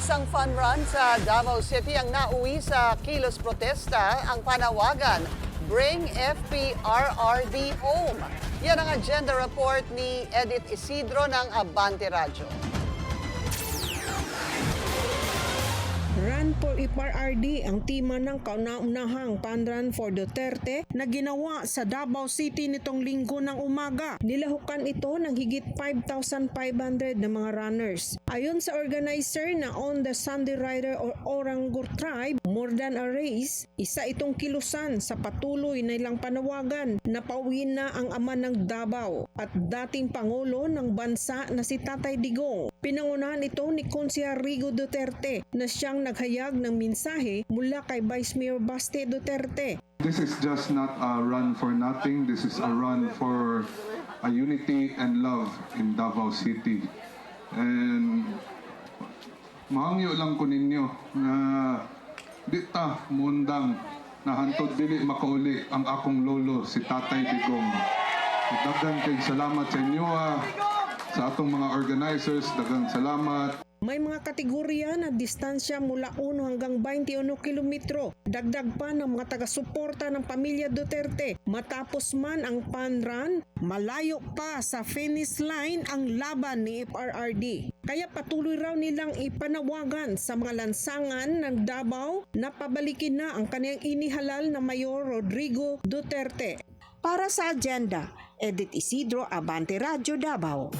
Isang fun run sa Davao City ang nauwi sa kilos protesta ang panawagan, Bring FPRRD Home. Yan ang agenda report ni Edith Isidro ng Abante Radyo. Run for FPRRD ang tema ng kauna-unahang Panrun for Duterte na ginawa sa Davao City nitong linggo ng umaga. Nilahukan ito ng higit 5,500 na mga runners. Ayon sa organizer na On the Sunday Rider or Orangur Tribe, more than a race, isa itong kilusan sa patuloy na ilang panawagan na pauwiin na ang ama ng Davao at dating Pangulo ng bansa na si Tatay Digong. Pinangunahan ito ni Konsehal Rigo Duterte na siyang naghayag ng mensahe mula kay Vice Mayor Baste Duterte. This is just not a run for nothing. This is a run for a unity and love in Davao City. And mahangyo lang ko ninyo na di ta mundang na hantod dili makauli ang akong lolo si Tatay Digong. Daghang kay salamat sa inyo sa atong mga organizers, daghang salamat. May mga kategorya na distansya mula 1 hanggang 21 kilometro. Dagdag pa ng mga taga-suporta ng pamilya Duterte. Matapos man ang Panrun, malayo pa sa finish line ang laban ni FPRRD. Kaya patuloy raw nilang ipanawagan sa mga lansangan ng Davao na pabalikin na ang kaniyang inihalal na Mayor Rodrigo Duterte. Para sa agenda, Edith Isidro, Abante Radyo, Davao.